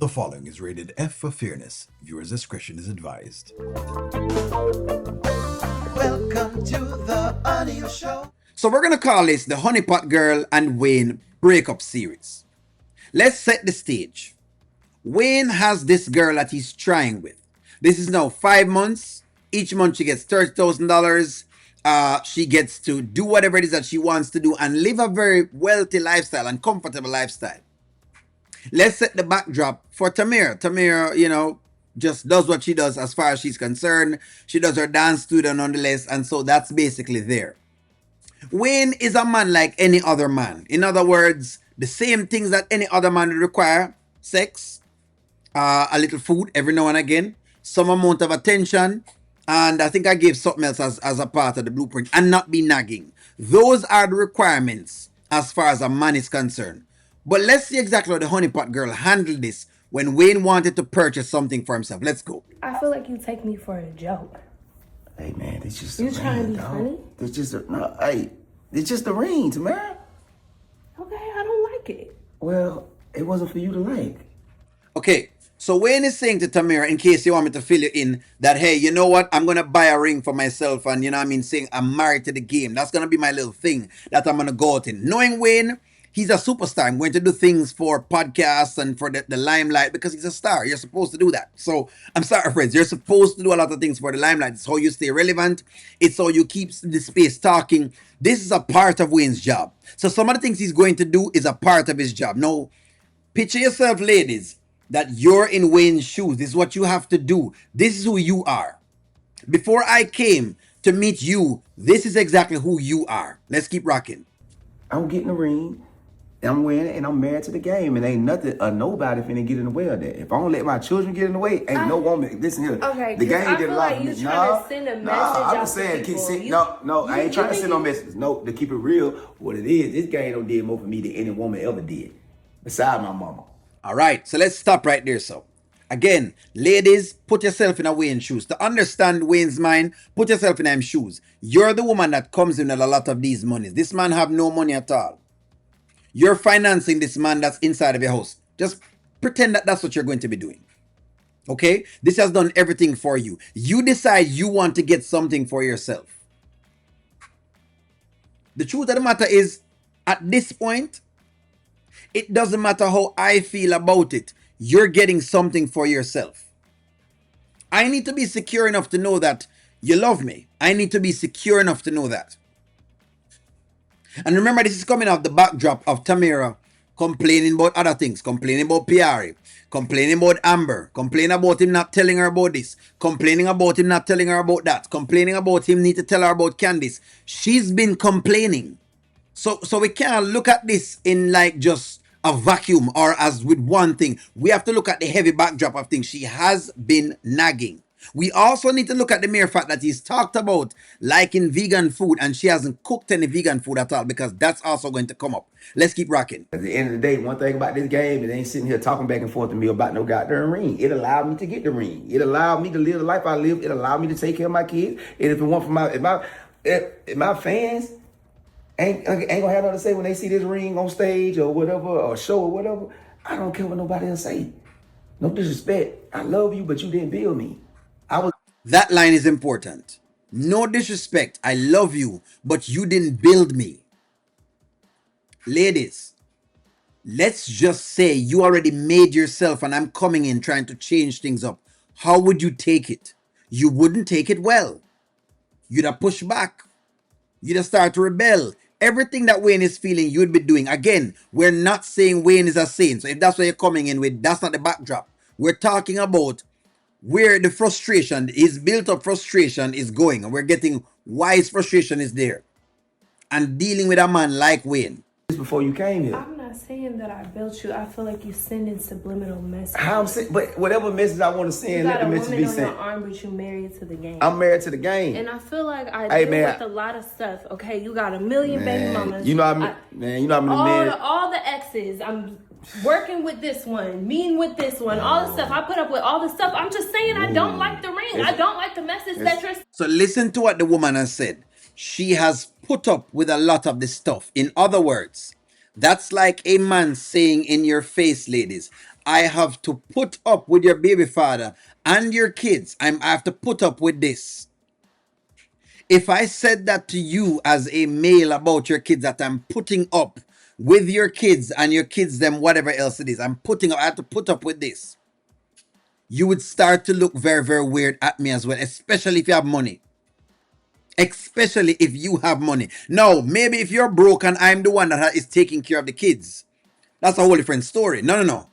The following is rated F for fairness. Viewers' discretion is advised. Welcome to the audio show. So we're gonna call this the Honeypot Girl and Wayne breakup series. Let's set the stage. Wayne has this girl that he's trying with. This is now 5 months. Each month she gets $30,000. She gets to do whatever it is that she wants to do and live a very wealthy lifestyle and comfortable lifestyle. Let's set the backdrop for Tamira. Tamira, just does what she does as far as she's concerned. She does her dance studio nonetheless, and so that's basically there. Wayne is a man like any other man. In other words, the same things that any other man would require: sex, a little food every now and again, some amount of attention, and I think I gave something else as a part of the blueprint, and not be nagging. Those are the requirements as far as a man is concerned. But let's see exactly how the honeypot girl handled this when Wayne wanted to purchase something for himself. Let's go. I feel like you take me for a joke. Hey man, it's just You a trying to ring, be dog. funny? It's just it's just a ring, Tamara. Okay, I don't like it. Well, it wasn't for you to like. Okay, so Wayne is saying to Tamira, in case you want me to fill you in, that hey, you know what? I'm gonna buy a ring for myself, and saying I'm married to the game. That's gonna be my little thing that I'm gonna go out in. Knowing Wayne, he's a superstar. I'm going to do things for podcasts and for the limelight because he's a star. You're supposed to do that. So I'm sorry, friends. You're supposed to do a lot of things for the limelight. It's how you stay relevant. It's how you keep the space talking. This is a part of Wayne's job. So some of the things he's going to do is a part of his job. Now, picture yourself, ladies, that you're in Wayne's shoes. This is what you have to do. This is who you are. Before I came to meet you, this is exactly who you are. Let's keep rocking. I'm getting a ring, and I'm wearing it, and I'm married to the game, and ain't nothing or nobody finna get in the way of that. If I don't let my children get in the way, ain't no woman. Listen here. Okay, the 'cause game I did a feel lot like for you me. trying to send a message I'm out just to saying, people. I ain't trying to send no think messages. No, to keep it real, what it is, this game don't did more for me than any woman ever did, besides my mama. All right, so let's stop right there. So, again, ladies, put yourself in a Wayne's shoes. To understand Wayne's mind, put yourself in his shoes. You're the woman that comes in with a lot of these monies. This man have no money at all. You're financing this man that's inside of your house. Just pretend that that's what you're going to be doing. Okay? This has done everything for you. You decide you want to get something for yourself. The truth of the matter is, at this point, it doesn't matter how I feel about it. You're getting something for yourself. I need to be secure enough to know that you love me. I need to be secure enough to know that. And remember, this is coming off the backdrop of Tamira complaining about other things, complaining about Piari, complaining about Amber, complaining about him not telling her about this, complaining about him not telling her about that, complaining about him need to tell her about Candice. She's been complaining. So we can't look at this in like just a vacuum or as with one thing. We have to look at the heavy backdrop of things. She has been nagging. We also need to look at the mere fact that he's talked about liking vegan food and she hasn't cooked any vegan food at all, because that's also going to come up. Let's keep rocking. At the end of the day, one thing about this game, it ain't sitting here talking back and forth to me about no goddamn ring. It allowed me to get the ring. It allowed me to live the life I live. It allowed me to take care of my kids. And if it weren't for if my fans ain't gonna have nothing to say when they see this ring on stage or whatever, or show or whatever, I don't care what nobody else say. No disrespect. I love you, but you didn't build me. That line is important. No disrespect. I love you, but you didn't build me. Ladies, let's just say you already made yourself and I'm coming in trying to change things up. How would you take it? You wouldn't take it well. You'd have pushed back. You'd have started to rebel. Everything that Wayne is feeling, you'd be doing. Again, we're not saying Wayne is a saint. So if that's what you're coming in with, that's not the backdrop. We're talking about where the frustration, his built up frustration is going. And we're getting why his frustration is there. And dealing with a man like Wayne. Before you came here. I'm not saying that I built you. I feel like you sending subliminal messages. How I'm saying, but whatever message I want to You send, let got the a message woman be on your sent. arm, but you married to the game. I'm married to the game. And I feel like I Hey, deal man. with a lot of stuff. Okay, you got a million baby mamas. You know how many men. All the exes. I'm working with this one, meeting with this one, all the stuff. I put up with all the stuff. I'm just saying I don't like the ring. I don't like the message that you're. So listen to what the woman has said. She has put up with a lot of this stuff. In other words, that's like a man saying in your face, ladies, I have to put up with your baby father and your kids. I have to put up with this. If I said that to you as a male about your kids, that I'm putting up with your kids and your kids, them, whatever else it is, I have to put up with this. You would start to look very, very weird at me as well, especially if you have money. Especially if you have money. Now, maybe if you're broke and I'm the one that is taking care of the kids, that's a whole different story. No.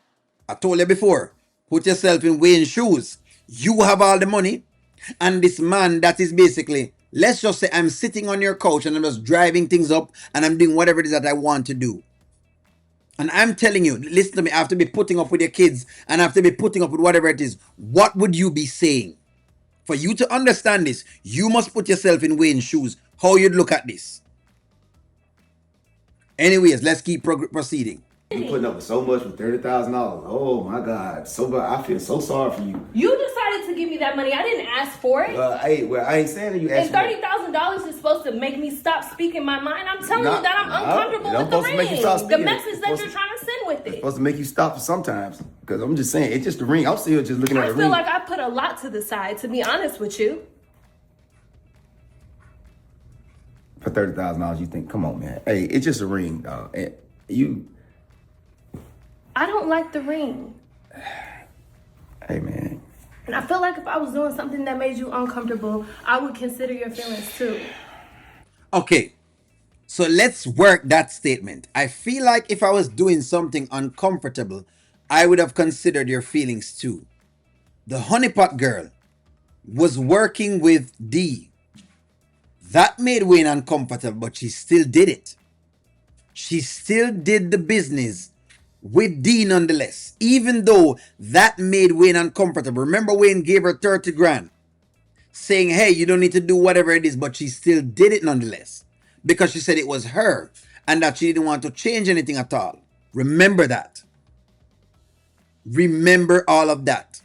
I told you before, put yourself in Wayne's shoes. You have all the money, and this man that is basically, let's just say I'm sitting on your couch and I'm just driving things up and I'm doing whatever it is that I want to do. And I'm telling you, listen to me, I have to be putting up with your kids and I have to be putting up with whatever it is. What would you be saying? For you to understand this, you must put yourself in Wayne's shoes. How you'd look at this. Anyways, let's keep proceeding. You putting up with so much for $30,000. Oh my God, so bad. I feel so sorry for you. You decided to give me that money. I didn't ask for it. I ain't saying that you asked. And $30,000 is supposed to make me stop speaking my mind. I'm telling you that I'm uncomfortable with the ring. The message that you're trying to send with it. It's supposed to make you stop sometimes. Because I'm just saying, it's just the ring. I'm still just looking at the ring. I feel like I put a lot to the side, to be honest with you. For $30,000, you think, come on, man. Hey, it's just a ring, dog. And you. I don't like the ring. Hey, man. And I feel like if I was doing something that made you uncomfortable, I would consider your feelings too. Okay, so let's work that statement. I feel like if I was doing something uncomfortable, I would have considered your feelings too. The honeypot girl was working with D. That made Wayne uncomfortable, but she still did it. She still did the business with D nonetheless, even though that made Wayne uncomfortable. Remember, Wayne gave her 30 grand, saying, hey, you don't need to do whatever it is, but she still did it nonetheless, because she said it was her and that she didn't want to change anything at all. Remember that. Remember all of that.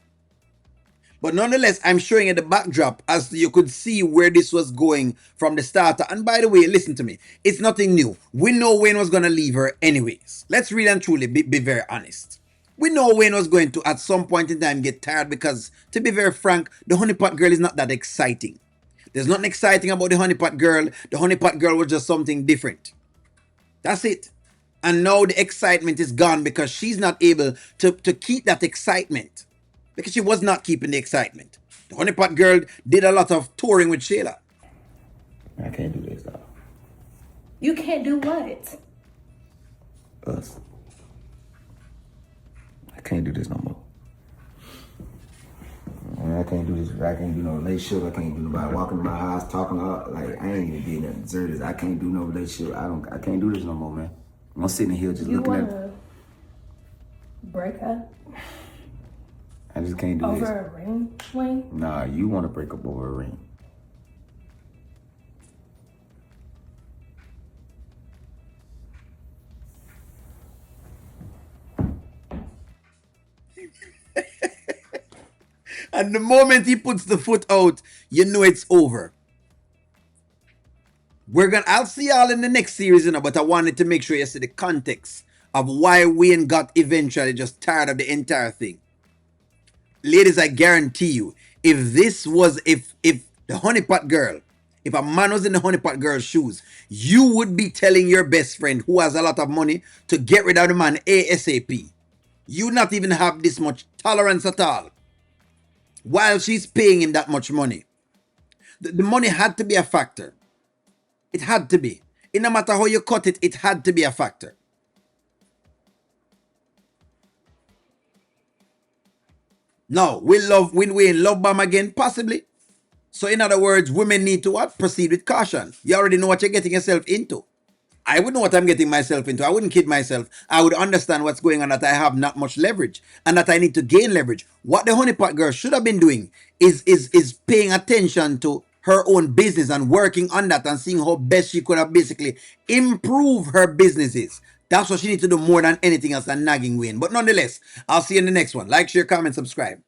But nonetheless, I'm showing you the backdrop as you could see where this was going from the start. And by the way, listen to me. It's nothing new. We know Wayne was going to leave her anyways. Let's really and truly be very honest. We know Wayne was going to, at some point in time, get tired because, to be very frank, the honeypot girl is not that exciting. There's nothing exciting about the honeypot girl. The honeypot girl was just something different. That's it. And now the excitement is gone because she's not able to keep that excitement. Because she was not keeping the excitement. The honeypot girl did a lot of touring with Shayla. I can't do this, dog. You can't do what? Us. I can't do this no more. I can't do this. I can't do no relationship. I can't do nobody walking in my house talking like I ain't even being that deserted. I can't do no relationship. I can't do this no more, man. I'm sitting here just looking at it. Break up? I just can't do over this. Over a ring, Wayne? Nah, you want to break up over a ring. And the moment he puts the foot out, you know it's over. I'll see y'all in the next series, but I wanted to make sure you see the context of why Wayne got eventually just tired of the entire thing. Ladies, I guarantee you, if the honeypot girl, if a man was in the honeypot girl's shoes, you would be telling your best friend who has a lot of money to get rid of the man ASAP. You not even have this much tolerance at all. While she's paying him that much money. The money had to be a factor. It had to be. No matter how you cut it, it had to be a factor. No, will Wayne love bomb again? Possibly. So in other words, women need to what? Proceed with caution. You already know what you're getting yourself into. I would know what I'm getting myself into. I wouldn't kid myself. I would understand what's going on, that I have not much leverage and that I need to gain leverage. What the honeypot girl should have been doing is paying attention to her own business and working on that and seeing how best she could have basically improve her businesses. That's what she needs to do more than anything else than nagging Wayne. But nonetheless, I'll see you in the next one. Like, share, comment, subscribe.